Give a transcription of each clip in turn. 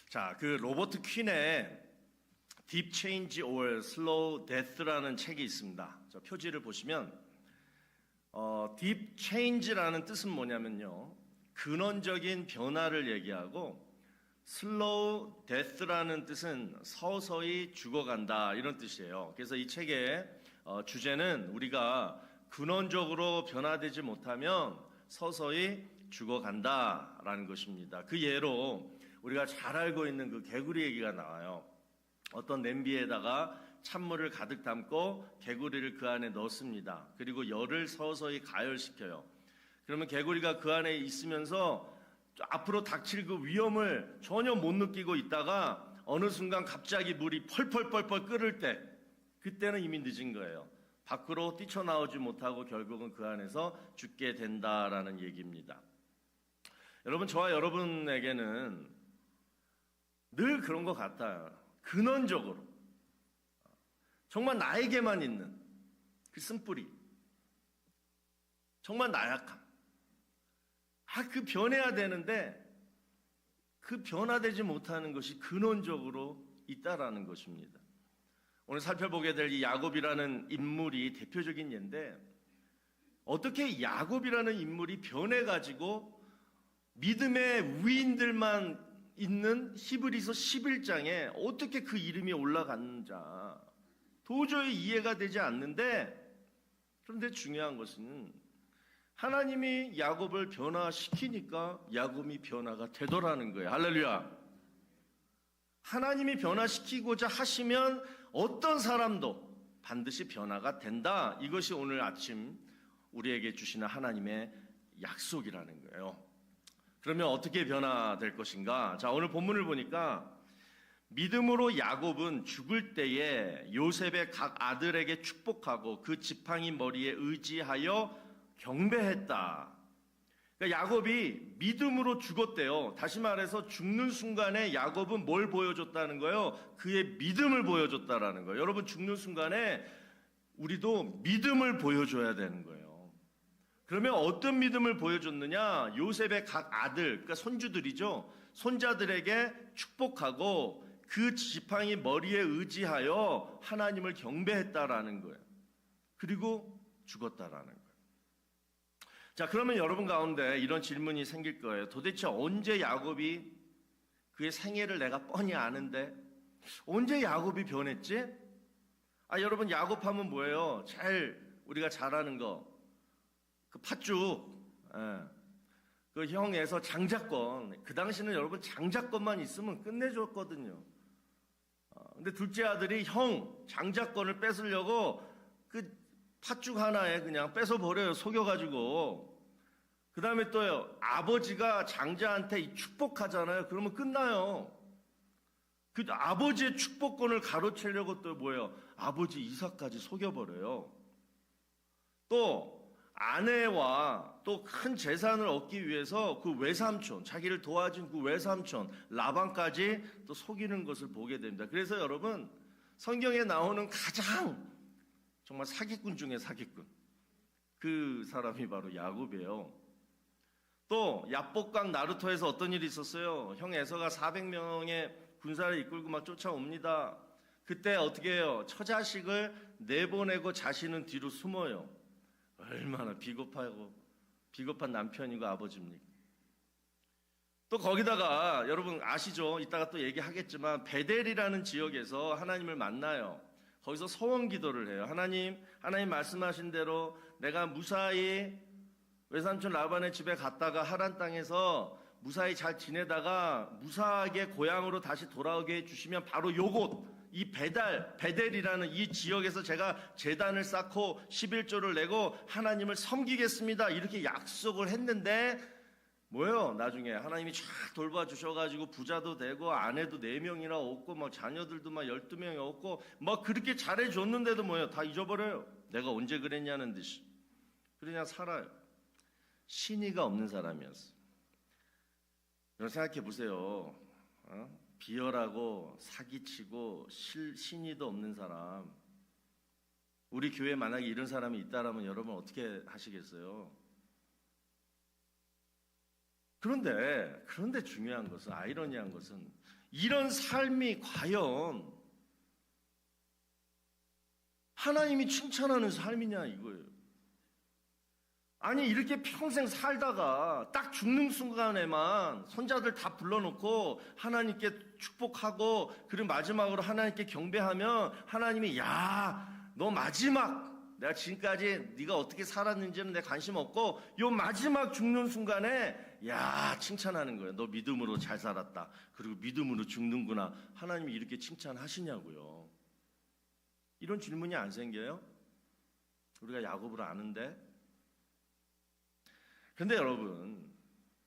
자, 그 로버트 퀸의 Deep Change or Slow Death라는 책이 있습니다. 저 표지를 보시면 Deep Change라는 뜻은 뭐냐면요, 근원적인 변화를 얘기하고, Slow Death라는 뜻은 서서히 죽어간다, 이런 뜻이에요. 그래서 이 책의 주제는 우리가 근원적으로 변화되지 못하면 서서히 죽어간다라는 것입니다. 그 예로 우리가 잘 알고 있는 그 개구리 얘기가 나와요. 어떤 냄비에다가 찬물을 가득 담고 개구리를 그 안에 넣습니다. 그리고 열을 서서히 가열시켜요. 그러면 개구리가 그 안에 있으면서 앞으로 닥칠 그 위험을 전혀 못 느끼고 있다가 어느 순간 갑자기 물이 펄펄펄펄 끓을 때, 그때는 이미 늦은 거예요. 밖으로 뛰쳐나오지 못하고 결국은 그 안에서 죽게 된다라는 얘기입니다. 여러분, 저와 여러분에게는 늘 그런 것 같아요. 근원적으로 정말 나에게만 있는 그 쓴뿌리, 정말 나약함, 그 변해야 되는데 그 변화되지 못하는 것이 근원적으로 있다라는 것입니다. 오늘 살펴보게 될 이 야곱이라는 인물이 대표적인 예인데, 어떻게 야곱이라는 인물이 변해가지고 믿음의 위인들만 있는 히브리서 11장에 어떻게 그 이름이 올라갔는지 도저히 이해가 되지 않는데, 그런데 중요한 것은 하나님이 야곱을 변화시키니까 야곱이 변화가 되더라는 거예요. 할렐루야. 하나님이 변화시키고자 하시면 어떤 사람도 반드시 변화가 된다. 이것이 오늘 아침 우리에게 주시는 하나님의 약속이라는 거예요. 그러면 어떻게 변화될 것인가? 자, 오늘 본문을 보니까 믿음으로 야곱은 죽을 때에 요셉의 각 아들에게 축복하고 그 지팡이 머리에 의지하여 경배했다. 그러니까 야곱이 믿음으로 죽었대요. 다시 말해서 죽는 순간에 야곱은 뭘 보여줬다는 거예요? 그의 믿음을 보여줬다라는 거예요. 여러분, 죽는 순간에 우리도 믿음을 보여줘야 되는 거예요. 그러면 어떤 믿음을 보여줬느냐? 요셉의 각 아들, 그러니까 손주들이죠. 손자들에게 축복하고 그 지팡이 머리에 의지하여 하나님을 경배했다라는 거예요. 그리고 죽었다라는 거예요. 자, 그러면 여러분 가운데 이런 질문이 생길 거예요. 도대체 언제 야곱이, 그의 생애를 내가 뻔히 아는데 언제 야곱이 변했지? 여러분, 야곱하면 뭐예요? 우리가 잘 아는 거, 그 팥죽, 그 형에서 장자권. 그 당시는 여러분 장자권만 있으면 끝내줬거든요. 근데 둘째 아들이 형 장자권을 뺏으려고 그 팥죽 하나에 그냥 뺏어버려요. 속여가지고. 그 다음에 또요, 아버지가 장자한테 축복하잖아요. 그러면 끝나요. 그 아버지의 축복권을 가로채려고 또 뭐예요? 아버지 이삭까지 속여버려요. 또 아내와 또 큰 재산을 얻기 위해서 그 외삼촌, 자기를 도와준 그 외삼촌 라반까지 또 속이는 것을 보게 됩니다. 그래서 여러분, 성경에 나오는 가장 정말 사기꾼 중에 사기꾼, 그 사람이 바로 야곱이에요. 또 야복강 나루토에서 어떤 일이 있었어요? 형 에서가 400명의 군사를 이끌고 막 쫓아옵니다. 그때 어떻게 해요? 처자식을 내보내고 자신은 뒤로 숨어요. 얼마나 비겁한 남편이고 아버지입니까? 또 거기다가 여러분 아시죠? 이따가 또 얘기하겠지만 베델이라는 지역에서 하나님을 만나요. 거기서 소원 기도를 해요. 하나님 말씀하신 대로 내가 무사히 외삼촌 라반의 집에 갔다가 하란 땅에서 무사히 잘 지내다가 무사하게 고향으로 다시 돌아오게 해주시면 바로 요곳, 이 베델이라는 이 지역에서 제가 제단을 쌓고 11조를 내고 하나님을 섬기겠습니다. 이렇게 약속을 했는데 뭐예요? 나중에 하나님이 쫙 돌봐주셔가지고 부자도 되고 아내도 4명이나 얻고 막 자녀들도 막 12명이 얻고 막 그렇게 잘해줬는데도 뭐예요? 다 잊어버려요. 내가 언제 그랬냐는 듯이. 그냥 살아요. 신의가 없는 사람이었어요. 여러분 생각해 보세요. 비열하고 사기치고 신의도 없는 사람. 우리 교회에 만약에 이런 사람이 있다라면 여러분 어떻게 하시겠어요? 그런데 중요한 것은, 아이러니한 것은 이런 삶이 과연 하나님이 칭찬하는 삶이냐 이거예요. 아니 이렇게 평생 살다가 딱 죽는 순간에만 손자들 다 불러놓고 하나님께 축복하고 그리고 마지막으로 하나님께 경배하면 하나님이 야, 너 마지막 내가 지금까지 네가 어떻게 살았는지는 내 관심 없고 요 마지막 죽는 순간에 야 칭찬하는 거예요. 너 믿음으로 잘 살았다. 그리고 믿음으로 죽는구나. 하나님이 이렇게 칭찬하시냐고요. 이런 질문이 안 생겨요? 우리가 야곱을 아는데. 근데 여러분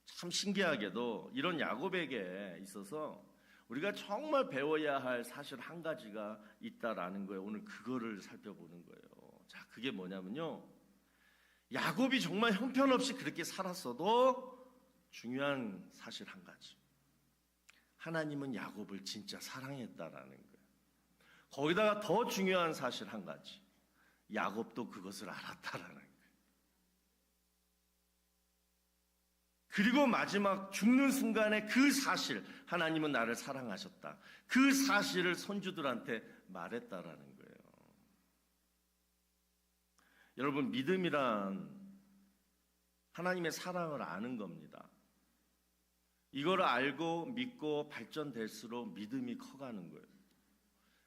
참 신기하게도 이런 야곱에게 있어서 우리가 정말 배워야 할 사실 한 가지가 있다라는 거예요. 오늘 그거를 살펴보는 거예요. 자, 그게 뭐냐면요. 야곱이 정말 형편없이 그렇게 살았어도 중요한 사실 한 가지. 하나님은 야곱을 진짜 사랑했다라는 거예요. 거기다가 더 중요한 사실 한 가지. 야곱도 그것을 알았다라는 거예요. 그리고 마지막 죽는 순간에 그 사실, 하나님은 나를 사랑하셨다. 그 사실을 손주들한테 말했다라는 거예요. 여러분, 믿음이란 하나님의 사랑을 아는 겁니다. 이걸 알고 믿고 발전될수록 믿음이 커가는 거예요.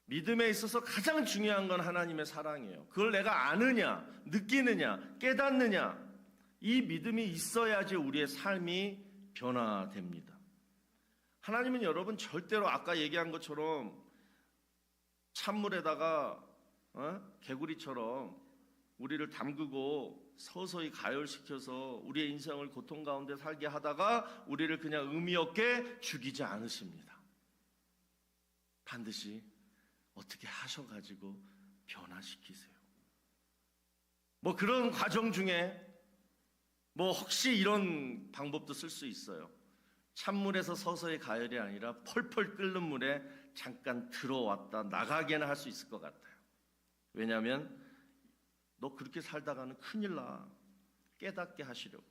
믿음에 있어서 가장 중요한 건 하나님의 사랑이에요. 그걸 내가 아느냐, 느끼느냐, 깨닫느냐, 이 믿음이 있어야지 우리의 삶이 변화됩니다. 하나님은 여러분 절대로 아까 얘기한 것처럼 찬물에다가 개구리처럼 우리를 담그고 서서히 가열시켜서 우리의 인생을 고통 가운데 살게 하다가 우리를 그냥 의미 없게 죽이지 않으십니다. 반드시 어떻게 하셔가지고 변화시키세요. 뭐 그런 과정 중에 뭐 혹시 이런 방법도 쓸 수 있어요. 찬물에서 서서히 가열이 아니라 펄펄 끓는 물에 잠깐 들어왔다 나가게는 할 수 있을 것 같아요. 왜냐하면 너 그렇게 살다가는 큰일 나. 깨닫게 하시려고.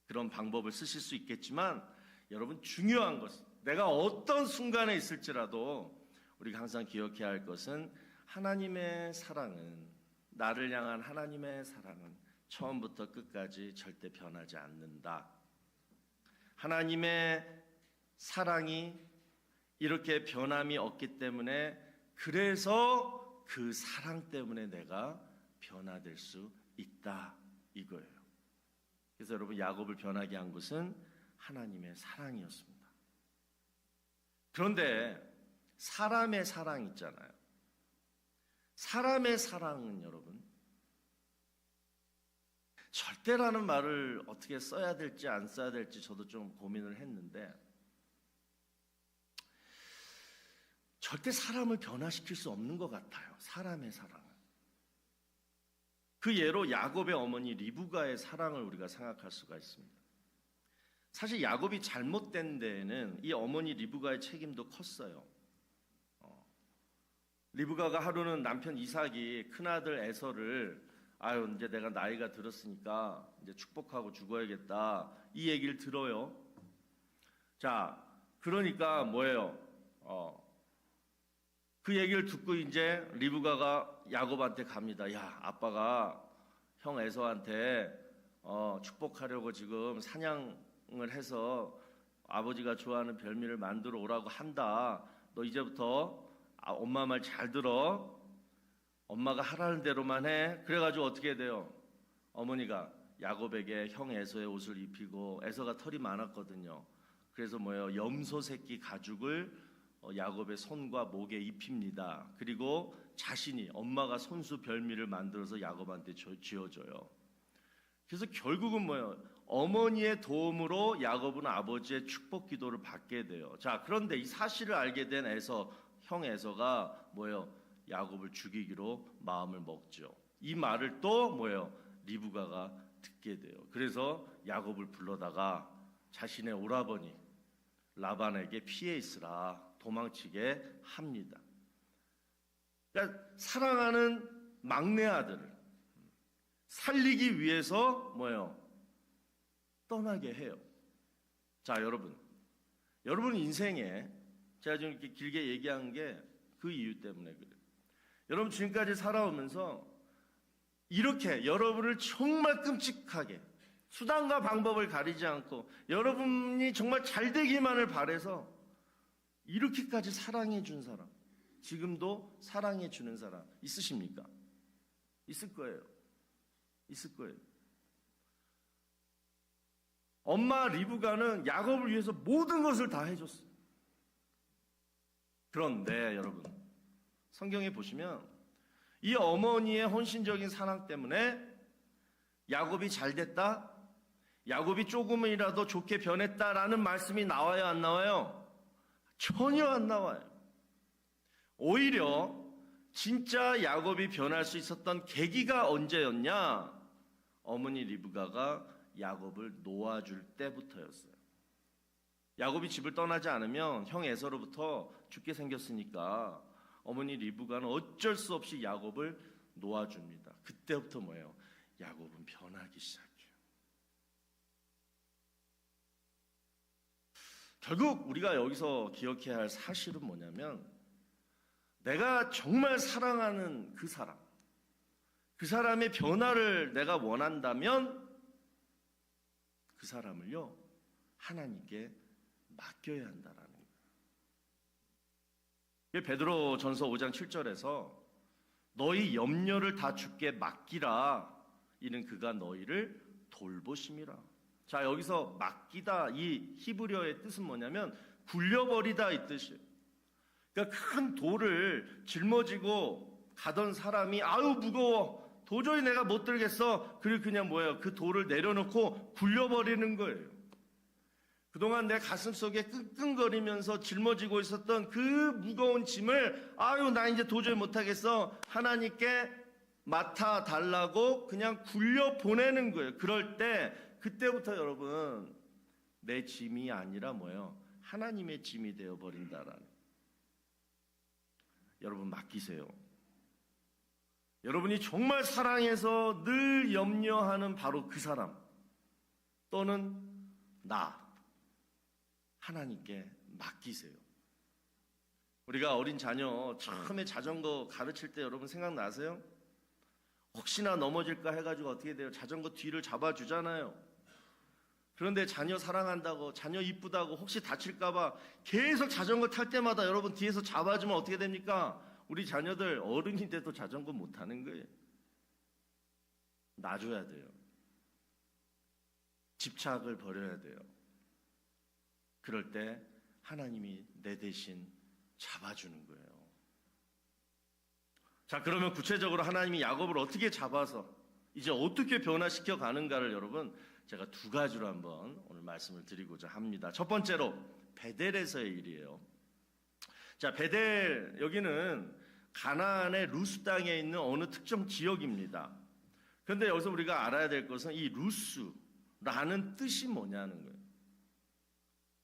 그런 방법을 쓰실 수 있겠지만 여러분 중요한 것은 내가 어떤 순간에 있을지라도 우리가 항상 기억해야 할 것은 하나님의 사랑은 나를 향한 하나님의 사랑은 처음부터 끝까지 절대 변하지 않는다. 하나님의 사랑이 이렇게 변함이 없기 때문에 그래서 그 사랑 때문에 내가 변화될 수 있다 이거예요. 그래서 여러분 야곱을 변하게 한 것은 하나님의 사랑이었습니다. 그런데 사람의 사랑 있잖아요. 사람의 사랑은 여러분 절대라는 말을 어떻게 써야 될지 안 써야 될지 저도 좀 고민을 했는데 절대 사람을 변화시킬 수 없는 것 같아요. 사람의 사랑은. 그 예로 야곱의 어머니 리브가의 사랑을 우리가 생각할 수가 있습니다. 사실 야곱이 잘못된 데에는 이 어머니 리브가의 책임도 컸어요. 리브가가 하루는 남편 이삭이 큰아들 에서를 아유 이제 내가 나이가 들었으니까 이제 축복하고 죽어야겠다 이 얘기를 들어요. 자 그러니까 뭐예요? 그 얘기를 듣고 이제 리브가가 야곱한테 갑니다. 야 아빠가 형 에서한테 축복하려고 지금 사냥을 해서 아버지가 좋아하는 별미를 만들어 오라고 한다. 너 이제부터 엄마 말 잘 들어. 엄마가 하라는 대로만 해. 그래가지고 어떻게 돼요? 어머니가 야곱에게 형 에서의 옷을 입히고 에서가 털이 많았거든요. 그래서 뭐예요? 염소 새끼 가죽을 야곱의 손과 목에 입힙니다. 그리고 자신이 엄마가 손수 별미를 만들어서 야곱한테 쥐어줘요. 그래서 결국은 뭐예요? 어머니의 도움으로 야곱은 아버지의 축복 기도를 받게 돼요. 자, 그런데 이 사실을 알게 된 에서, 형 에서가 뭐예요? 야곱을 죽이기로 마음을 먹죠. 이 말을 또 뭐예요? 리브가가 듣게 돼요. 그래서 야곱을 불러다가 자신의 오라버니 라반에게 피해 있으라 도망치게 합니다. 그러니까 사랑하는 막내 아들을 살리기 위해서 뭐예요? 떠나게 해요. 자, 여러분 인생에 제가 지금 이렇게 길게 얘기한 게 그 이유 때문에 그래요. 여러분 지금까지 살아오면서 이렇게 여러분을 정말 끔찍하게 수단과 방법을 가리지 않고 여러분이 정말 잘 되기만을 바라서 이렇게까지 사랑해 준 사람, 지금도 사랑해 주는 사람 있으십니까? 있을 거예요. 있을 거예요. 엄마 리브가는 야곱을 위해서 모든 것을 다 해줬어요. 그런데 여러분, 성경에 보시면 이 어머니의 헌신적인 사랑 때문에 야곱이 잘 됐다, 야곱이 조금이라도 좋게 변했다라는 말씀이 나와요, 안 나와요? 전혀 안 나와요. 오히려 진짜 야곱이 변할 수 있었던 계기가 언제였냐? 어머니 리브가가 야곱을 놓아줄 때부터였어요. 야곱이 집을 떠나지 않으면 형 에서로부터 죽게 생겼으니까 어머니 리브가는 어쩔 수 없이 야곱을 놓아줍니다. 그때부터 뭐예요? 야곱은 변하기 시작해요. 결국 우리가 여기서 기억해야 할 사실은 뭐냐면, 내가 정말 사랑하는 그 사람, 그 사람의 변화를 내가 원한다면 그 사람을요 하나님께 맡겨야 한다라는 거예요. 베드로 전서 5장 7절에서 너희 염려를 다 주께 맡기라, 이는 그가 너희를 돌보심이라. 자, 여기서 맡기다, 이 히브리어의 뜻은 뭐냐면 굴려버리다 이 뜻이에요. 그러니까 큰 돌을 짊어지고 가던 사람이 아유 무거워, 도저히 내가 못 들겠어, 그리고 그냥 뭐예요? 그 돌을 내려놓고 굴려버리는 거예요. 그동안 내 가슴속에 끙끙거리면서 짊어지고 있었던 그 무거운 짐을 아유 나 이제 도저히 못하겠어, 하나님께 맡아달라고 그냥 굴려보내는 거예요. 그럴 때 그때부터 여러분 내 짐이 아니라 뭐예요? 하나님의 짐이 되어버린다라는. 여러분 맡기세요. 여러분이 정말 사랑해서 늘 염려하는 바로 그 사람 또는 나, 하나님께 맡기세요. 우리가 어린 자녀 처음에 자전거 가르칠 때 여러분 생각나세요? 혹시나 넘어질까 해가지고 어떻게 돼요? 자전거 뒤를 잡아주잖아요. 그런데 자녀 사랑한다고, 자녀 이쁘다고 혹시 다칠까봐 계속 자전거 탈 때마다 여러분 뒤에서 잡아주면 어떻게 됩니까? 우리 자녀들 어른이 돼도 자전거 못 타는 거예요. 놔줘야 돼요. 집착을 버려야 돼요. 그럴 때 하나님이 내 대신 잡아주는 거예요. 자, 그러면 구체적으로 하나님이 야곱을 어떻게 잡아서 이제 어떻게 변화시켜 가는가를 여러분 제가 두 가지로 한번 오늘 말씀을 드리고자 합니다. 첫 번째로 베델에서의 일이에요. 자, 베델, 여기는 가나안의 루스 땅에 있는 어느 특정 지역입니다. 그런데 여기서 우리가 알아야 될 것은 이 루스라는 뜻이 뭐냐는 거예요.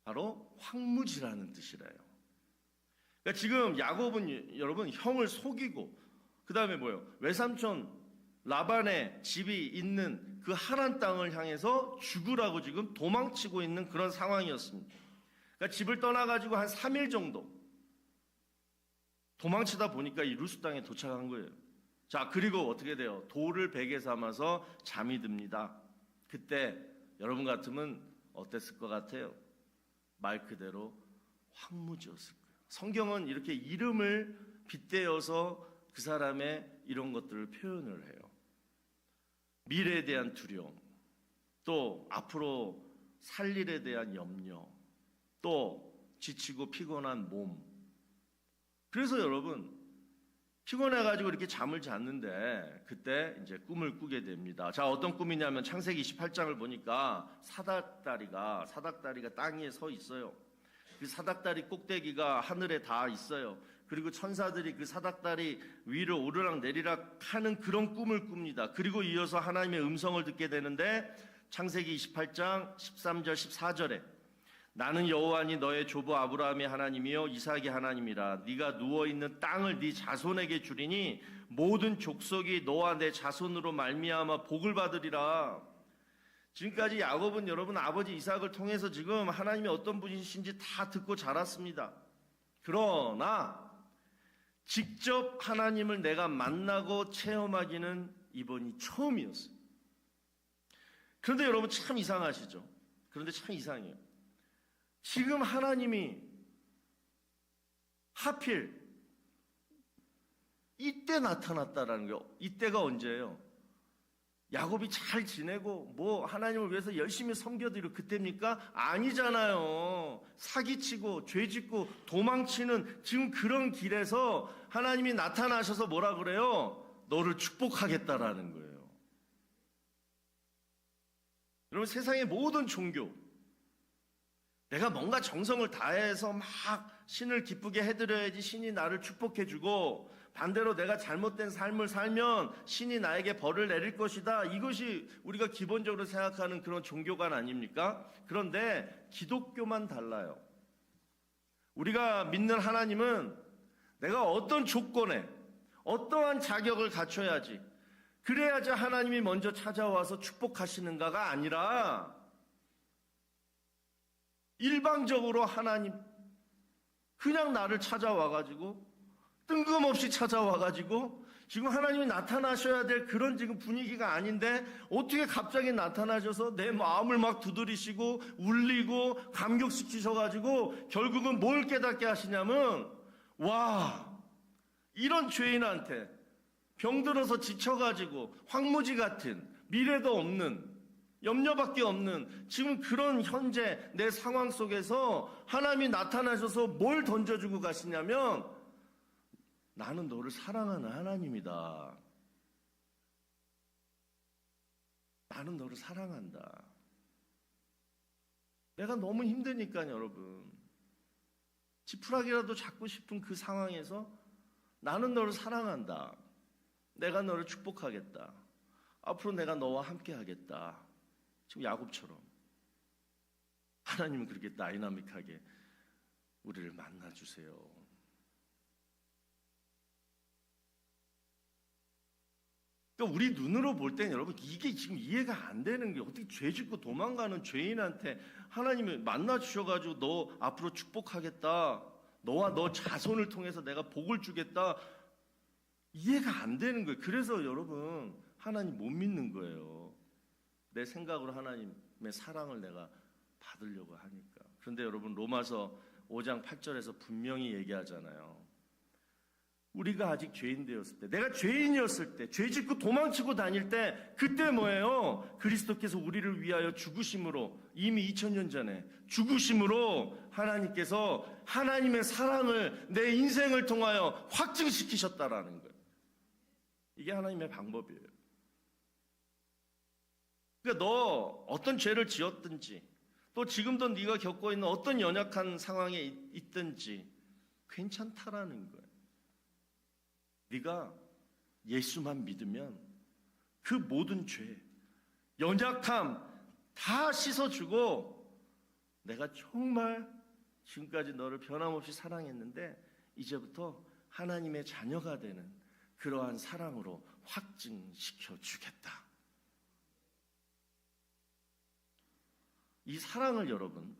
바로 황무지라는 뜻이래요. 그러니까 지금 야곱은 여러분 형을 속이고 그 다음에 뭐예요? 외삼촌 라반의 집이 있는 그 하란 땅을 향해서 죽으라고 지금 도망치고 있는 그런 상황이었습니다. 그러니까 집을 떠나가지고 한 3일 정도 도망치다 보니까 이 루스 땅에 도착한 거예요. 자, 그리고 어떻게 돼요? 돌을 베개 삼아서 잠이 듭니다. 그때 여러분 같으면 어땠을 것 같아요? 말 그대로 황무지였을 거예요. 성경은 이렇게 이름을 빗대어서 그 사람의 이런 것들을 표현을 해요. 미래에 대한 두려움, 또 앞으로 살 일에 대한 염려, 또 지치고 피곤한 몸. 그래서 여러분 피곤해가지고 이렇게 잠을 잤는데 그때 이제 꿈을 꾸게 됩니다. 자, 어떤 꿈이냐면 창세기 28장을 보니까 사닥다리가 땅 위에 서 있어요. 그 사닥다리 꼭대기가 하늘에 닿아 있어요. 그리고 천사들이 그 사닥다리 위를 오르락 내리락 하는 그런 꿈을 꿉니다. 그리고 이어서 하나님의 음성을 듣게 되는데 창세기 28장 13절 14절에 나는 여호와니 너의 조부 아브라함의 하나님이요 이삭의 하나님이라. 네가 누워있는 땅을 네 자손에게 주리니 모든 족속이 너와 내 자손으로 말미암아 복을 받으리라. 지금까지 야곱은 여러분 아버지 이삭을 통해서 지금 하나님이 어떤 분이신지 다 듣고 자랐습니다. 그러나 직접 하나님을 내가 만나고 체험하기는 이번이 처음이었어요. 그런데 여러분 참 이상하시죠? 그런데 참 이상해요. 지금 하나님이 하필 이때 나타났다라는 거예요. 이때가 언제예요? 야곱이 잘 지내고 뭐 하나님을 위해서 열심히 섬겨드리고 그때입니까? 아니잖아요. 사기치고 죄짓고 도망치는 지금 그런 길에서 하나님이 나타나셔서 뭐라 그래요? 너를 축복하겠다라는 거예요. 여러분 세상의 모든 종교, 내가 뭔가 정성을 다해서 막 신을 기쁘게 해드려야지 신이 나를 축복해주고, 반대로 내가 잘못된 삶을 살면 신이 나에게 벌을 내릴 것이다. 이것이 우리가 기본적으로 생각하는 그런 종교관 아닙니까? 그런데 기독교만 달라요. 우리가 믿는 하나님은 내가 어떤 조건에 어떠한 자격을 갖춰야지, 그래야지 하나님이 먼저 찾아와서 축복하시는가가 아니라 일방적으로 하나님 그냥 나를 찾아와가지고, 뜬금없이 찾아와가지고, 지금 하나님이 나타나셔야 될 그런 지금 분위기가 아닌데 어떻게 갑자기 나타나셔서 내 마음을 막 두드리시고 울리고 감격시키셔가지고 결국은 뭘 깨닫게 하시냐면, 와, 이런 죄인한테 병들어서 지쳐가지고 황무지 같은 미래도 없는 염려밖에 없는 지금 그런 현재 내 상황 속에서 하나님이 나타나셔서 뭘 던져주고 가시냐면, 나는 너를 사랑하는 하나님이다. 나는 너를 사랑한다. 내가 너무 힘드니까 여러분, 지푸라기라도 잡고 싶은 그 상황에서 나는 너를 사랑한다. 내가 너를 축복하겠다. 앞으로 내가 너와 함께 하겠다. 지금 야곱처럼 하나님은 그렇게 다이나믹하게 우리를 만나주세요. 그러니까 우리 눈으로 볼 때는 여러분 이게 지금 이해가 안 되는 게, 어떻게 죄 짓고 도망가는 죄인한테 하나님이 만나주셔가지고 너 앞으로 축복하겠다, 너와 너 자손을 통해서 내가 복을 주겠다, 이해가 안 되는 거예요. 그래서 여러분 하나님 못 믿는 거예요. 내 생각으로 하나님의 사랑을 내가 받으려고 하니까. 그런데 여러분 로마서 5장 8절에서 분명히 얘기하잖아요. 우리가 아직 죄인 되었을 때, 내가 죄인이었을 때, 죄 짓고 도망치고 다닐 때, 그때 뭐예요? 그리스도께서 우리를 위하여 죽으심으로, 이미 2000년 전에 죽으심으로 하나님께서 하나님의 사랑을 내 인생을 통하여 확증시키셨다라는 거예요. 이게 하나님의 방법이에요. 그러니까 너 어떤 죄를 지었든지, 또 지금도 네가 겪고 있는 어떤 연약한 상황에 있든지 괜찮다라는 거예요. 네가 예수만 믿으면 그 모든 죄, 연약함 다 씻어주고, 내가 정말 지금까지 너를 변함없이 사랑했는데 이제부터 하나님의 자녀가 되는 그러한 사랑으로 확증시켜 주겠다. 이 사랑을 여러분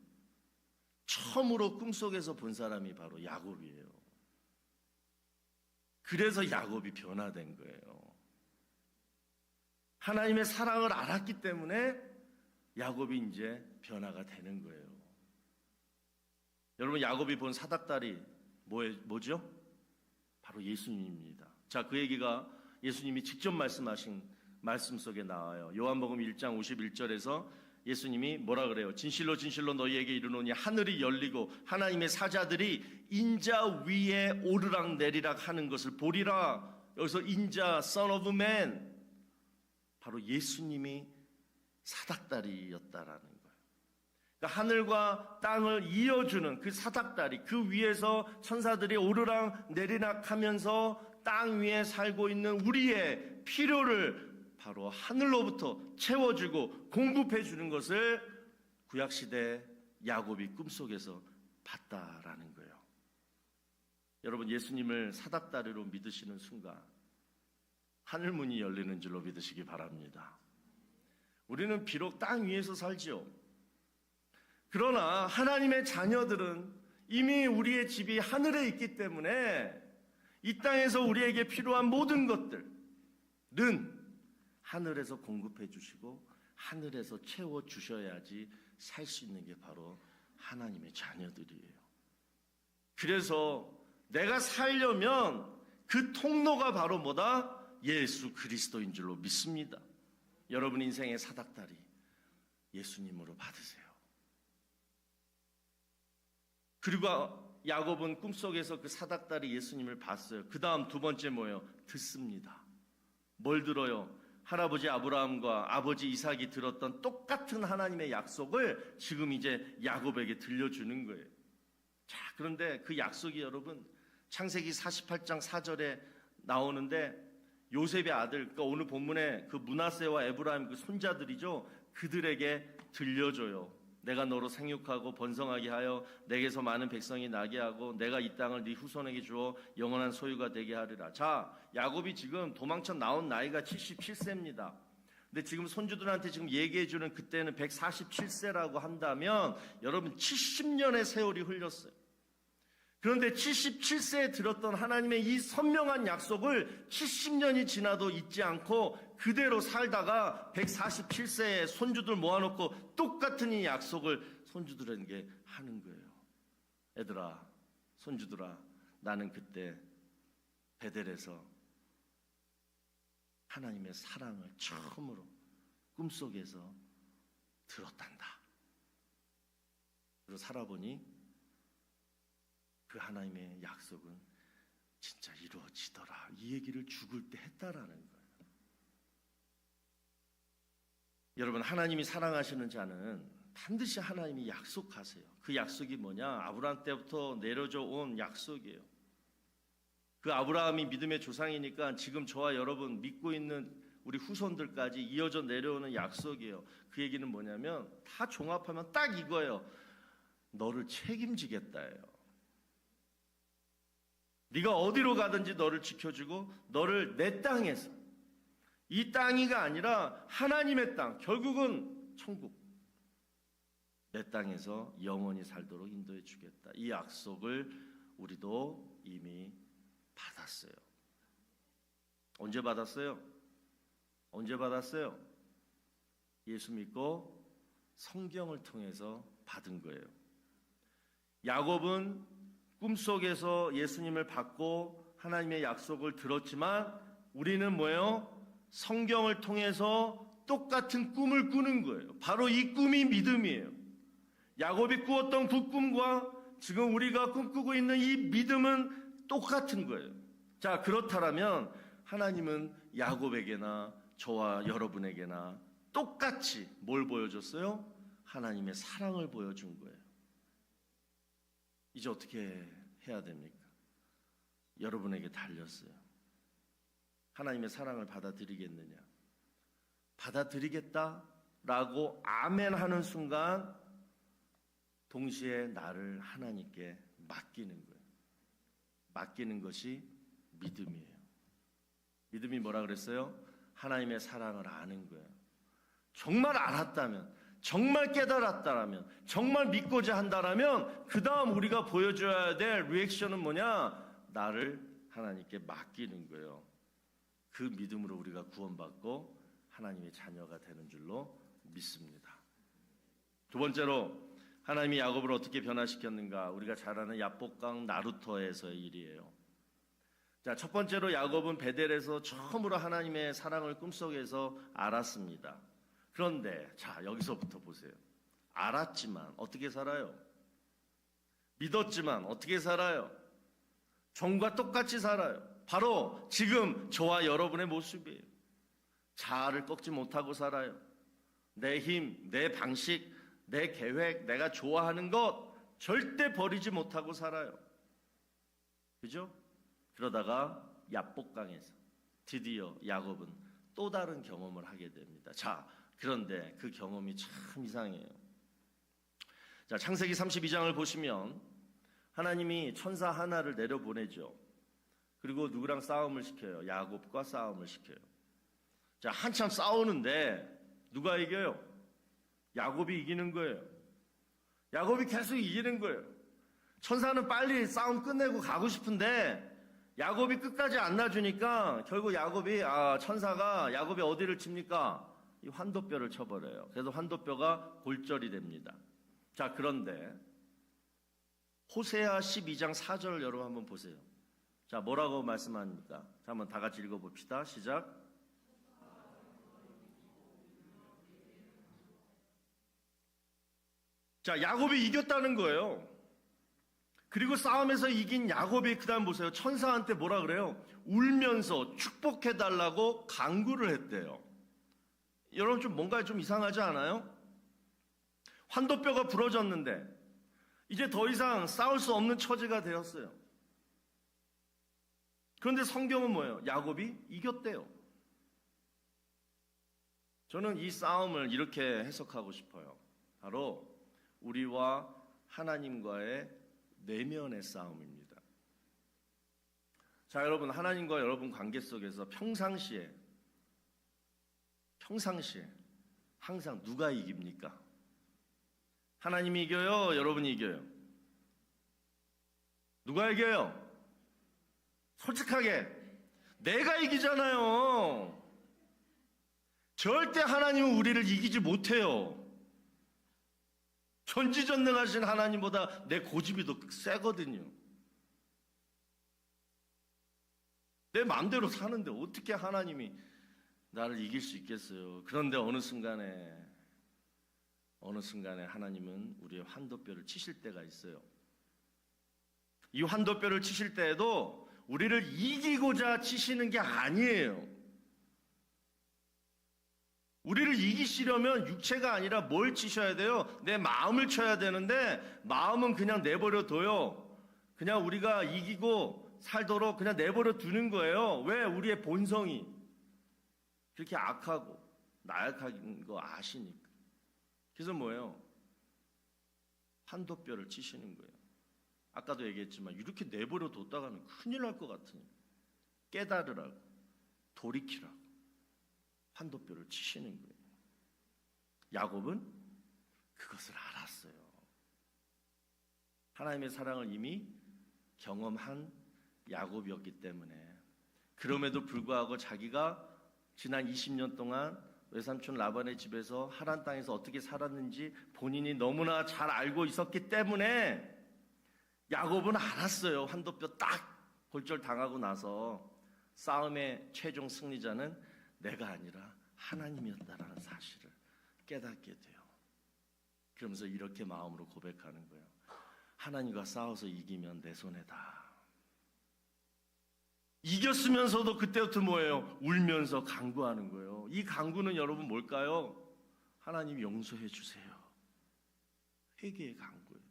처음으로 꿈속에서 본 사람이 바로 야곱이에요. 그래서 야곱이 변화된 거예요. 하나님의 사랑을 알았기 때문에 야곱이 이제 변화가 되는 거예요. 여러분 야곱이 본 사닥다리 뭐죠? 바로 예수님입니다. 자, 그 얘기가 예수님이 직접 말씀하신 말씀 속에 나와요. 요한복음 1장 51절에서 예수님이 뭐라 그래요? 진실로 진실로 너희에게 이르노니 하늘이 열리고 하나님의 사자들이 인자 위에 오르락 내리락 하는 것을 보리라. 여기서 인자, Son of Man, 바로 예수님이 사닥다리였다라는 거예요. 그러니까 하늘과 땅을 이어주는 그 사닥다리, 그 위에서 천사들이 오르락 내리락 하면서 땅 위에 살고 있는 우리의 필요를 바로 하늘로부터 채워주고 공급해주는 것을 구약시대 야곱이 꿈속에서 봤다라는 거예요. 여러분 예수님을 사닥다리로 믿으시는 순간 하늘문이 열리는 줄로 믿으시기 바랍니다. 우리는 비록 땅 위에서 살지요. 그러나 하나님의 자녀들은 이미 우리의 집이 하늘에 있기 때문에 이 땅에서 우리에게 필요한 모든 것들은 하늘에서 공급해 주시고 하늘에서 채워 주셔야지 살 수 있는 게 바로 하나님의 자녀들이에요. 그래서 내가 살려면 그 통로가 바로 뭐다? 예수 그리스도인 줄로 믿습니다. 여러분 인생의 사닥다리 예수님으로 받으세요. 그리고 야곱은 꿈속에서 그 사닥다리 예수님을 봤어요. 그 다음 두 번째 뭐예요? 듣습니다. 뭘 들어요? 할아버지 아브라함과 아버지 이삭이 들었던 똑같은 하나님의 약속을 지금 이제 야곱에게 들려주는 거예요. 자, 그런데 그 약속이 여러분 창세기 48장 4절에 나오는데 요셉의 아들, 그러니까 오늘 본문에 그 므낫세와 에브라임 그 손자들이죠. 그들에게 들려줘요. 내가 너로 생육하고 번성하게 하여 내게서 많은 백성이 나게 하고 내가 이 땅을 네 후손에게 주어 영원한 소유가 되게 하리라. 자, 야곱이 지금 도망쳐 나온 나이가 77세입니다. 근데 지금 손주들한테 지금 얘기해주는 그때는 147세라고 한다면 여러분 70년의 세월이 흘렸어요. 그런데 77세에 들었던 하나님의 이 선명한 약속을 70년이 지나도 잊지 않고 그대로 살다가 147세에 손주들 모아놓고 똑같은 이 약속을 손주들에게 하는 거예요. 애들아, 손주들아, 나는 그때 베델에서 하나님의 사랑을 처음으로 꿈속에서 들었단다. 그리고 살아보니 그 하나님의 약속은 진짜 이루어지더라. 이 얘기를 죽을 때 했다라는 거예요. 여러분, 하나님이 사랑하시는 자는 반드시 하나님이 약속하세요. 그 약속이 뭐냐? 아브라함 때부터 내려져 온 약속이에요. 그 아브라함이 믿음의 조상이니까 지금 저와 여러분 믿고 있는 우리 후손들까지 이어져 내려오는 약속이에요. 그 얘기는 뭐냐면 다 종합하면 딱 이거예요. 너를 책임지겠다예요. 네가 어디로 가든지 너를 지켜주고 너를 내 땅에서, 이 땅이가 아니라 하나님의 땅, 결국은 천국, 내 땅에서 영원히 살도록 인도해 주겠다. 이 약속을 우리도 이미 받았어요. 언제 받았어요? 언제 받았어요? 예수 믿고 성경을 통해서 받은 거예요. 야곱은 꿈속에서 예수님을 받고 하나님의 약속을 들었지만 우리는 뭐예요? 성경을 통해서 똑같은 꿈을 꾸는 거예요. 바로 이 꿈이 믿음이에요. 야곱이 꾸었던 그 꿈과 지금 우리가 꿈꾸고 있는 이 믿음은 똑같은 거예요. 자, 그렇다면 하나님은 야곱에게나 저와 여러분에게나 똑같이 뭘 보여줬어요? 하나님의 사랑을 보여준 거예요. 이제 어떻게 해야 됩니까? 여러분에게 달렸어요. 하나님의 사랑을 받아들이겠느냐? 받아들이겠다라고 아멘 하는 순간 동시에 나를 하나님께 맡기는 거예요. 맡기는 것이 믿음이에요. 믿음이 뭐라 그랬어요? 하나님의 사랑을 아는 거예요. 정말 알았다면, 정말 깨달았다라면, 정말 믿고자 한다라면 그 다음 우리가 보여줘야 될 리액션은 뭐냐? 나를 하나님께 맡기는 거예요. 그 믿음으로 우리가 구원받고 하나님의 자녀가 되는 줄로 믿습니다. 두 번째로 하나님이 야곱을 어떻게 변화시켰는가? 우리가 잘 아는 야복강 나루토에서의 일이에요. 자, 첫 번째로 야곱은 베델에서 처음으로 하나님의 사랑을 꿈속에서 알았습니다. 그런데 자, 여기서부터 보세요. 알았지만 어떻게 살아요? 믿었지만 어떻게 살아요? 종과 똑같이 살아요. 바로 지금 저와 여러분의 모습이에요. 자아를 꺾지 못하고 살아요. 내 힘, 내 방식, 내 계획, 내가 좋아하는 것 절대 버리지 못하고 살아요. 그죠? 그러다가 야복강에서 드디어 야곱은 또 다른 경험을 하게 됩니다. 자, 그런데 그 경험이 참 이상해요. 자, 창세기 32장을 보시면 하나님이 천사 하나를 내려보내죠. 그리고 누구랑 싸움을 시켜요? 야곱과 싸움을 시켜요. 자, 한참 싸우는데 누가 이겨요? 야곱이 이기는 거예요. 야곱이 계속 이기는 거예요. 천사는 빨리 싸움 끝내고 가고 싶은데 야곱이 끝까지 안 놔주니까 결국 천사가 야곱이 어디를 칩니까? 이 환도뼈를 쳐버려요. 그래서 환도뼈가 골절이 됩니다. 자, 그런데 호세아 12장 4절을 여러분 한번 보세요. 자, 뭐라고 말씀합니까? 자, 한번 다 같이 읽어봅시다. 시작. 자, 야곱이 이겼다는 거예요. 그리고 싸움에서 이긴 야곱이 그다음 보세요. 천사한테 뭐라 그래요? 울면서 축복해달라고 간구를 했대요. 여러분 좀 뭔가 좀 이상하지 않아요? 환도뼈가 부러졌는데 이제 더 이상 싸울 수 없는 처지가 되었어요. 그런데 성경은 뭐예요? 야곱이 이겼대요. 저는 이 싸움을 이렇게 해석하고 싶어요. 바로 우리와 하나님과의 내면의 싸움입니다. 자, 여러분, 하나님과 여러분 관계 속에서 평상시에 항상 누가 이깁니까? 하나님이 이겨요? 여러분이 이겨요? 누가 이겨요? 솔직하게 내가 이기잖아요. 절대 하나님은 우리를 이기지 못해요. 전지전능하신 하나님보다 내 고집이 더 세거든요. 내 마음대로 사는데 어떻게 하나님이 나를 이길 수 있겠어요? 그런데 어느 순간에 하나님은 우리의 환도뼈를 치실 때가 있어요. 이 환도뼈를 치실 때에도 우리를 이기고자 치시는 게 아니에요. 우리를 이기시려면 육체가 아니라 뭘 치셔야 돼요? 내 마음을 쳐야 되는데 마음은 그냥 내버려 둬요. 그냥 우리가 이기고 살도록 그냥 내버려 두는 거예요. 왜? 우리의 본성이 그렇게 악하고 나약한 거 아시니까. 그래서 뭐예요? 환도뼈를 치시는 거예요. 아까도 얘기했지만 이렇게 내버려 뒀다가는 큰일 날 것 같으니 깨달으라고 돌이키라고 환도뼈를 치시는 거예요. 야곱은 그것을 알았어요. 하나님의 사랑을 이미 경험한 야곱이었기 때문에 그럼에도 불구하고 자기가 지난 20년 동안 외삼촌 라반의 집에서 하란 땅에서 어떻게 살았는지 본인이 너무나 잘 알고 있었기 때문에 야곱은 알았어요. 환도뼈 딱 골절 당하고 나서 싸움의 최종 승리자는 내가 아니라 하나님이었다라는 사실을 깨닫게 돼요. 그러면서 이렇게 마음으로 고백하는 거예요. 하나님과 싸워서 이기면 내 손해다. 이겼으면서도 그때부터 뭐예요? 울면서 간구하는 거예요. 이 간구는 여러분 뭘까요? 하나님 용서해 주세요. 회개의 간구예요.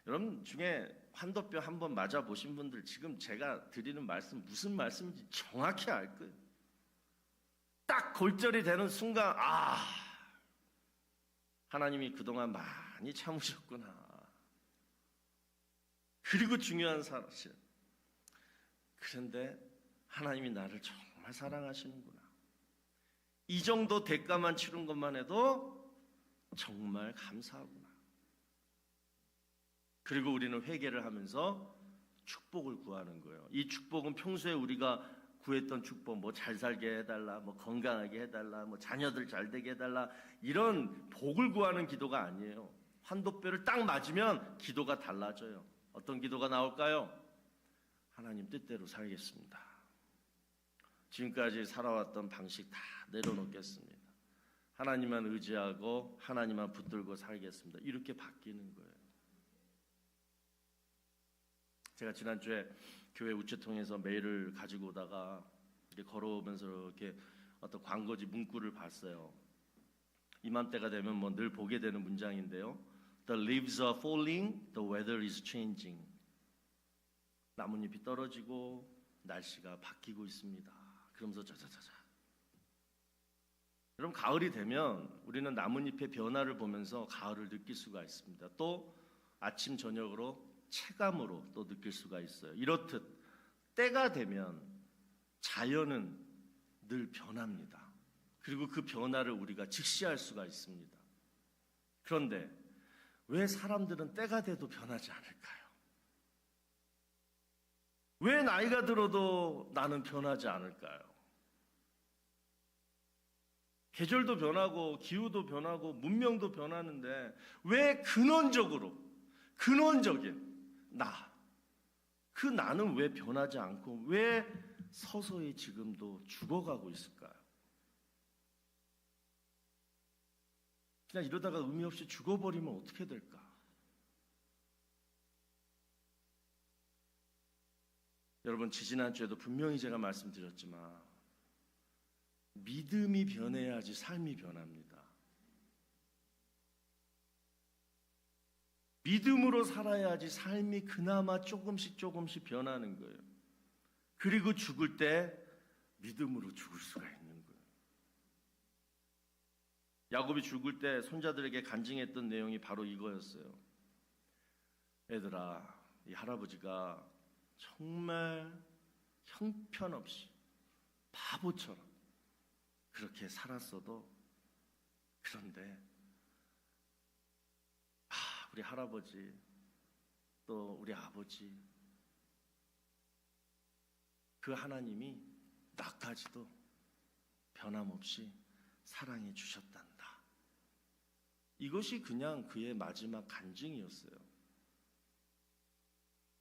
여러분 중에 환도뼈 한번 맞아보신 분들 지금 제가 드리는 말씀 무슨 말씀인지 정확히 알 거예요. 딱 골절이 되는 순간 하나님이 그동안 많이 참으셨구나. 그리고 중요한 사실, 그런데 하나님이 나를 정말 사랑하시는구나. 이 정도 대가만 치른 것만 해도 정말 감사하구나. 그리고 우리는 회개를 하면서 축복을 구하는 거예요. 이 축복은 평소에 우리가 구했던 축복, 뭐 잘 살게 해달라, 뭐 건강하게 해달라, 뭐 자녀들 잘 되게 해달라, 이런 복을 구하는 기도가 아니에요. 환도뼈를 딱 맞으면 기도가 달라져요. 어떤 기도가 나올까요? 하나님 뜻대로 살겠습니다. 지금까지 살아왔던 방식 다 내려놓겠습니다. 하나님만 의지하고 하나님만 붙들고 살겠습니다. 이렇게 바뀌는 거예요. 제가 지난주에 교회 우체통에서 메일을 가지고 오다가 이렇게 걸어오면서 이렇게 어떤 광고지 문구를 봤어요. 이맘때가 되면 뭐 늘 보게 되는 문장인데요. The leaves are falling, the weather is changing. 나뭇잎이 떨어지고 날씨가 바뀌고 있습니다. 그러면서 자자자자. 여러분 가을이 되면 우리는 나뭇잎의 변화를 보면서 가을을 느낄 수가 있습니다. 또 아침 저녁으로 체감으로 또 느낄 수가 있어요. 이렇듯 때가 되면 자연은 늘 변합니다. 그리고 그 변화를 우리가 직시할 수가 있습니다. 그런데 왜 사람들은 때가 돼도 변하지 않을까요? 왜 나이가 들어도 나는 변하지 않을까요? 계절도 변하고 기후도 변하고 문명도 변하는데 왜 근원적인 그 나는 왜 변하지 않고 왜 서서히 지금도 죽어가고 있을까요? 그냥 이러다가 의미 없이 죽어버리면 어떻게 될까? 여러분, 지지난주에도 분명히 제가 말씀드렸지만 믿음이 변해야지 삶이 변합니다. 믿음으로 살아야지 삶이 그나마 조금씩 변하는 거예요. 그리고 죽을 때 믿음으로 죽을 수가 있는 거예요. 야곱이 죽을 때 손자들에게 간증했던 내용이 바로 이거였어요. 얘들아, 이 할아버지가 정말 형편없이 바보처럼 그렇게 살았어도, 그런데 우리 할아버지 또 우리 아버지 그 하나님이 나까지도 변함없이 사랑해 주셨단다. 이것이 그냥 그의 마지막 간증이었어요.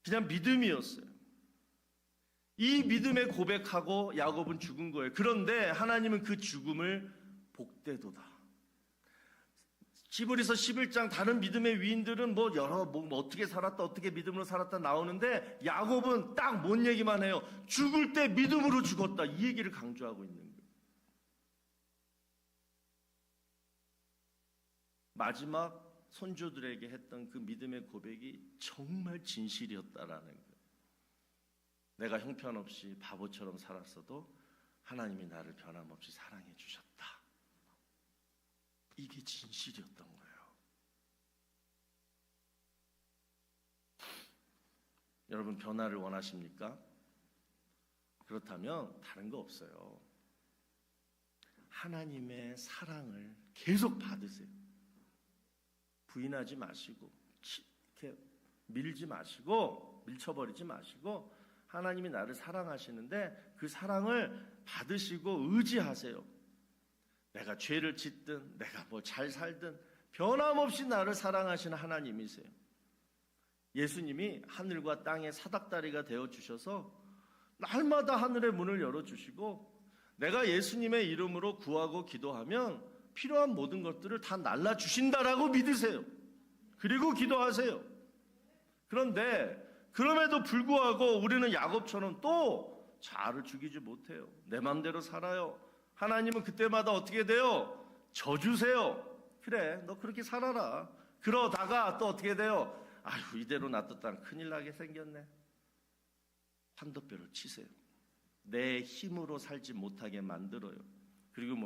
그냥 믿음이었어요. 이 믿음의 고백하고 야곱은 죽은 거예요. 그런데 하나님은 그 죽음을 복되도다. 히브리서 11장 다른 믿음의 위인들은 어떻게 살았다, 어떻게 믿음으로 살았다 나오는데 야곱은 딱 뭔 얘기만 해요. 죽을 때 믿음으로 죽었다. 이 얘기를 강조하고 있는 거예요. 마지막 손주들에게 했던 그 믿음의 고백이 정말 진실이었다라는 거예요. 내가 형편없이 바보처럼 살았어도 하나님이 나를 변함없이 사랑해 주셨다. 이게 진실이었던 거예요. 여러분, 변화를 원하십니까? 그렇다면 다른 거 없어요. 하나님의 사랑을 계속 받으세요. 부인하지 마시고, 이렇게 밀쳐버리지 마시고, 하나님이 나를 사랑하시는데 그 사랑을 받으시고 의지하세요. 내가 죄를 짓든 내가 잘 살든 변함없이 나를 사랑하시는 하나님이세요. 예수님이 하늘과 땅의 사닥다리가 되어주셔서 날마다 하늘의 문을 열어주시고, 내가 예수님의 이름으로 구하고 기도하면 필요한 모든 것들을 다 날라주신다라고 믿으세요. 그리고 기도하세요. 그런데 그럼에도 불구하고 우리는 야곱처럼 또 자아를 죽이지 못해요. 내 맘대로 살아요. 하나님은 그때마다 어떻게 돼요? 져주세요. 그래, 너 그렇게 살아라. 그러다가 또 어떻게 돼요? 아휴, 이대로 놔뒀다면 큰일 나게 생겼네. 환도뼈를 치세요. 내 힘으로 살지 못하게 만들어요. 그리고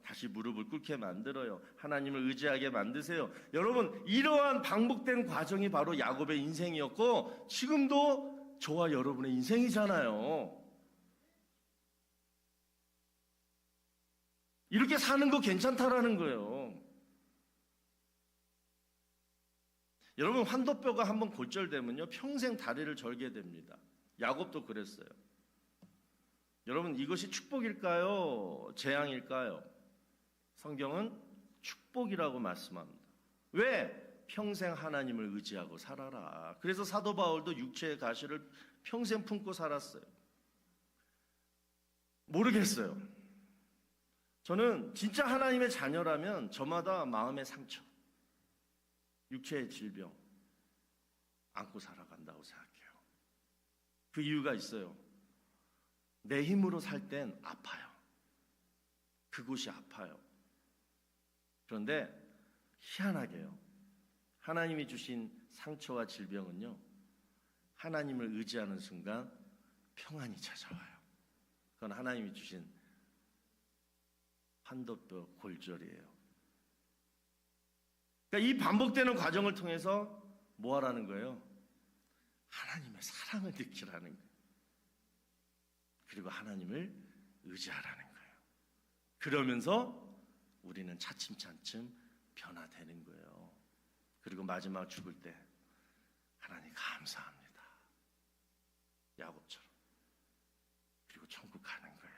다시 무릎을 꿇게 만들어요. 하나님을 의지하게 만드세요. 여러분, 이러한 반복된 과정이 바로 야곱의 인생이었고 지금도 저와 여러분의 인생이잖아요. 이렇게 사는 거 괜찮다라는 거예요. 여러분, 환도뼈가 한번 골절되면요 평생 다리를 절게 됩니다. 야곱도 그랬어요. 여러분, 이것이 축복일까요? 재앙일까요? 성경은 축복이라고 말씀합니다. 왜? 평생 하나님을 의지하고 살아라. 그래서 사도 바울도 육체의 가시를 평생 품고 살았어요. 모르겠어요. 저는 진짜 하나님의 자녀라면 저마다 마음의 상처, 육체의 질병 안고 살아간다고 생각해요. 그 이유가 있어요. 내 힘으로 살 땐 아파요. 그곳이 아파요. 그런데 희한하게요, 하나님이 주신 상처와 질병은요 하나님을 의지하는 순간 평안이 찾아와요. 그건 하나님이 주신 환도뼈 골절이에요. 그러니까 이 반복되는 과정을 통해서 뭐 하라는 거예요? 하나님의 사랑을 느끼라는 거예요. 그리고 하나님을 의지하라는 거예요. 그러면서 우리는 차츰차츰 변화되는 거예요. 그리고 마지막 죽을 때 하나님 감사합니다, 야곱처럼. 그리고 천국 가는 거예요.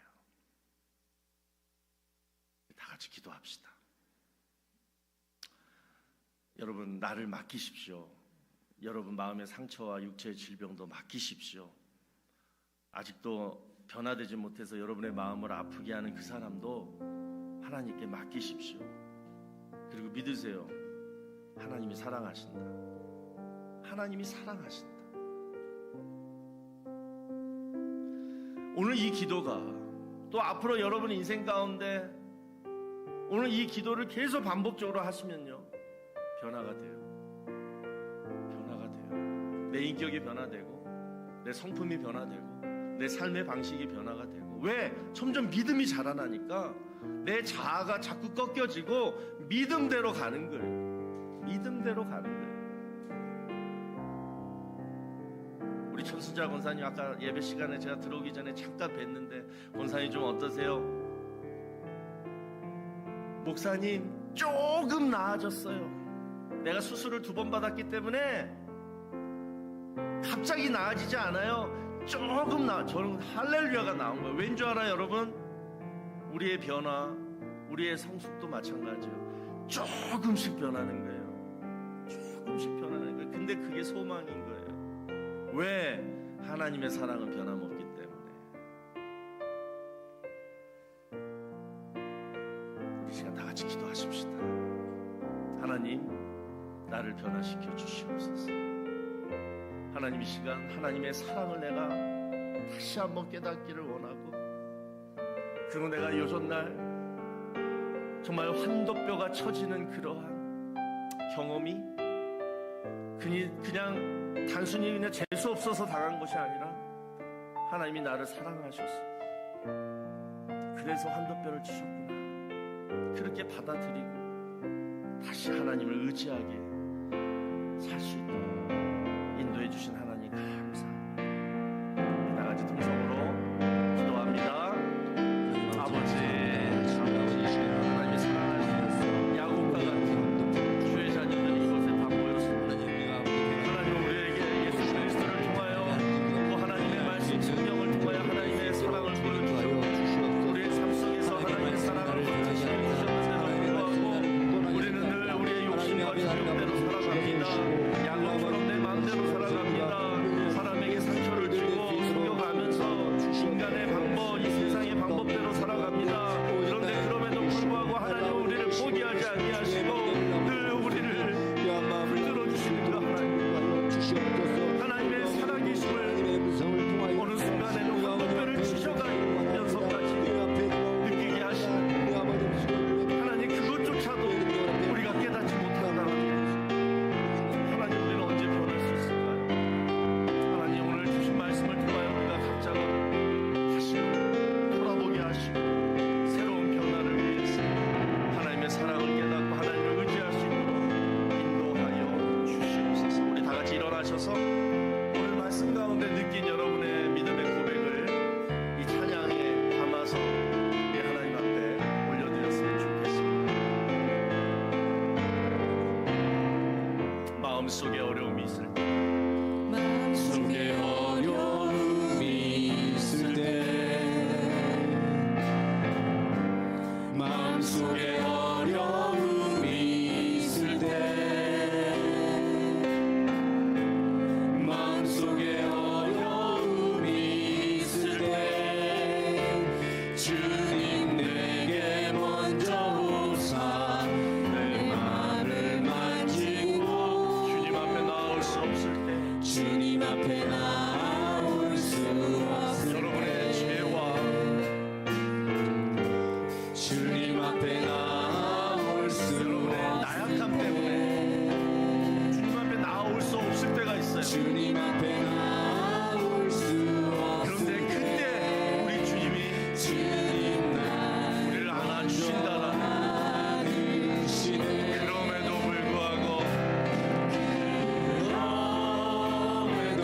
다 같이 기도합시다. 여러분, 나를 맡기십시오. 여러분 마음의 상처와 육체의 질병도 맡기십시오. 아직도 변화되지 못해서 여러분의 마음을 아프게 하는 그 사람도 하나님께 맡기십시오. 그리고 믿으세요. 하나님이 사랑하신다. 하나님이 사랑하신다. 오늘 이 기도가 또 앞으로 여러분 인생 가운데 오늘 이 기도를 계속 반복적으로 하시면요, 변화가 돼요. 변화가 돼요. 내 인격이 변화되고 내 성품이 변화되고 내 삶의 방식이 변화가 되고. 왜? 점점 믿음이 자라나니까 내 자아가 자꾸 꺾여지고 믿음대로 가는 거예요. 믿음대로 가는 거예요. 우리 천순자 권사님 아까 예배 시간에 제가 들어오기 전에 잠깐 뵀는데, 권사님 좀 어떠세요? 목사님 조금 나아졌어요. 내가 수술을 2번 받았기 때문에 갑자기 나아지지 않아요. 조금 저는 할렐루야가 나온 거예요. 왠 줄 알아요, 여러분? 우리의 변화, 우리의 성숙도 마찬가지예요. 조금씩 변하는 거예요. 조금씩 변하는 거예요. 근데 그게 소망인 거예요. 왜? 하나님의 사랑은 변함없기 때문에. 우리 시간 다 같이 기도하십시다. 하나님, 나를 변화시켜 주시옵소서. 하나님, 이 시간 하나님의 사랑을 내가 다시 한번 깨닫기를 원하고, 그리고 내가 요전날 정말 환도뼈가 쳐지는 그러한 경험이 그냥 단순히 그냥 재수 없어서 당한 것이 아니라 하나님이 나를 사랑하셔서 그래서 환도뼈를 치셨구나, 그렇게 받아들이고 다시 하나님을 의지하게 살 수 있도록 인도해 주신 하나님 감사합니다. 다 같이 통성으로 기도합니다. 아버지, 하나님이 사랑하시는 야곱과 같은 주의 자녀들이 이곳에 다 모였습니다. 하나님, 우리에게 예수 그리스도를 통하여 또 하나님의 말씀 성경을 통하여 하나님의 사랑을 보여주시고 우리의 삶 속에서 하나님의 사랑을 보여주시는데도 불구하고 우리는 늘 우리의 욕심과 주력대로 살아갑니다. 야곱처럼 내 마음대로 살아갑니다. 사람에게 상처를 주고 속여가면서 인간의 방법, 이 세상의 방법대로 살아갑니다. 그런데 그럼에도 불구하고 하나님은 우리를 포기하지 아니하시고 늘 우리를 붙들어 주십니다. 하나님의 살아계심을 어느 순간에는 환도뼈를 치셔가면서까지 느끼게 하시는 하나님, 그것조차도 우리가 깨닫지 못한다는 거죠. 하나님, 우리는 언제 변할 수 있을까요? 하나님, 오늘 주신 말씀을 통하여 우리가 각자가 다시 돌아보게 하시고 새로운 변화를 위해서 하나님의 사랑을 깨닫고 하나님을 의지할 수 있도록 인도하여 주시옵소서. 우리 다 같이 일어나셔서 오늘 말씀 가운데 느낀 여러분의 믿음의 고백을 이 찬양에 담아서 우리 하나님 앞에 올려드렸으면 좋겠습니다. 마음속에 어려움이 있을 때, 마음속에 어려움이 있을 때, 마음속에 어려움이 있을 때, 마음속에 어려움이 있을 때, 주님 내게 먼저 오사 내 맘을 만지고 주님 앞에 나올 수 없을 때, 주님 앞에 나올 수 없을 여러분의 죄와 주님 앞에 나올 수 여러분의 나약함 때문에 주님 앞에 나올 수 없을 때가 있어요. 주님 앞에 나올 수 그런데 없을 그때 우리 주님이 주님 우리를 안아주신다라는, 나르시네 그럼에도 불구하고 그럼에도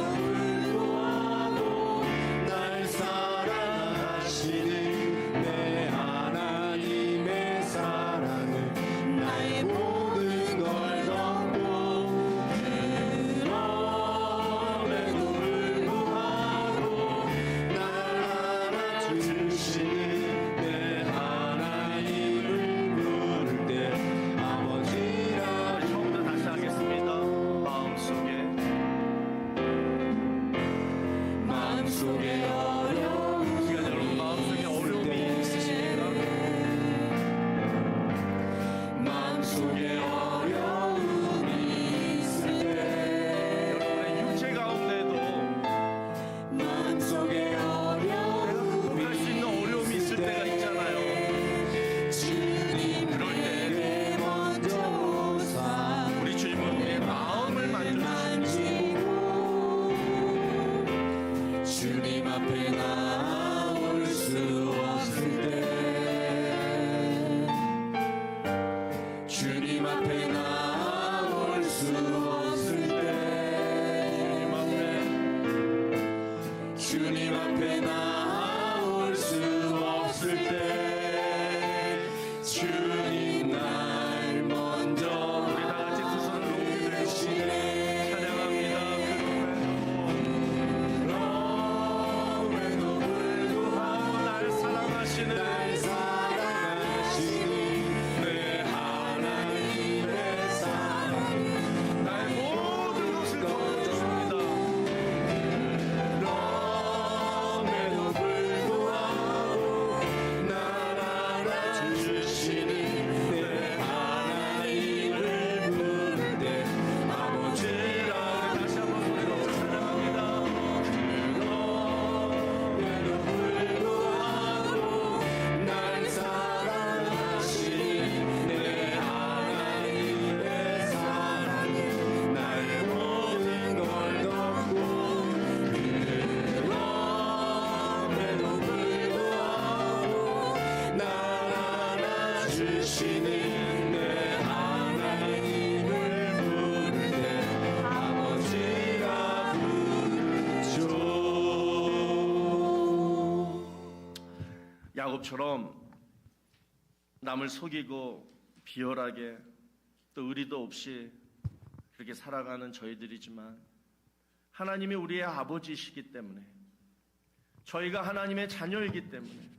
야곱처럼 남을 속이고 비열하게 또 의리도 없이 그렇게 살아가는 저희들이지만 하나님이 우리의 아버지이시기 때문에 저희가 하나님의 자녀이기 때문에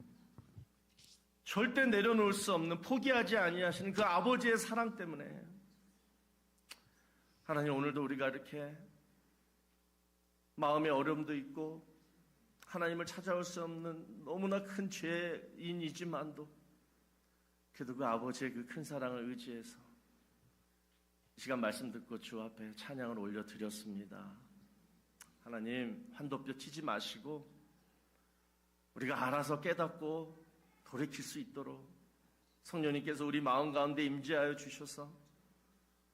절대 내려놓을 수 없는 포기하지 아니하시는 그 아버지의 사랑 때문에 하나님 오늘도 우리가 이렇게 마음의 어려움도 있고 하나님을 찾아올 수 없는 너무나 큰 죄인이지만도 그래도 그 아버지의 그 큰 사랑을 의지해서 이 시간 말씀 듣고 주 앞에 찬양을 올려드렸습니다. 하나님 환도뼈 치지 마시고 우리가 알아서 깨닫고 돌이킬 수 있도록 성령님께서 우리 마음 가운데 임재하여 주셔서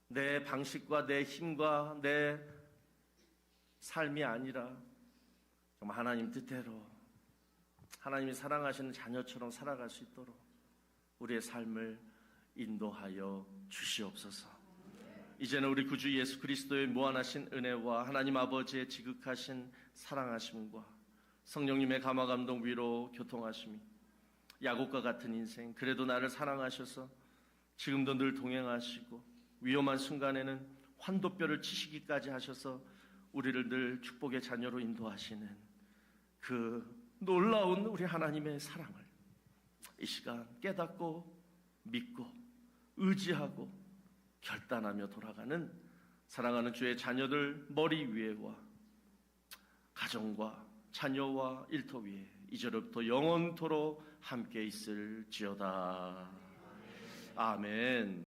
내 방식과 내 힘과 내 삶이 아니라 정말 하나님 뜻대로 하나님이 사랑하시는 자녀처럼 살아갈 수 있도록 우리의 삶을 인도하여 주시옵소서. 이제는 우리 구주 예수 그리스도의 무한하신 은혜와 하나님 아버지의 지극하신 사랑하심과 성령님의 감화 감동 위로 교통하심이 야곱과 같은 인생 그래도 나를 사랑하셔서 지금도 늘 동행하시고 위험한 순간에는 환도뼈를 치시기까지 하셔서 우리를 늘 축복의 자녀로 인도하시는 그 놀라운 우리 하나님의 사랑을 이 시간 깨닫고 믿고 의지하고 결단하며 돌아가는 사랑하는 주의 자녀들 머리 위에와 가정과 자녀와 일터 위에 이제로부터 영원토록 함께 있을지어다. 아멘.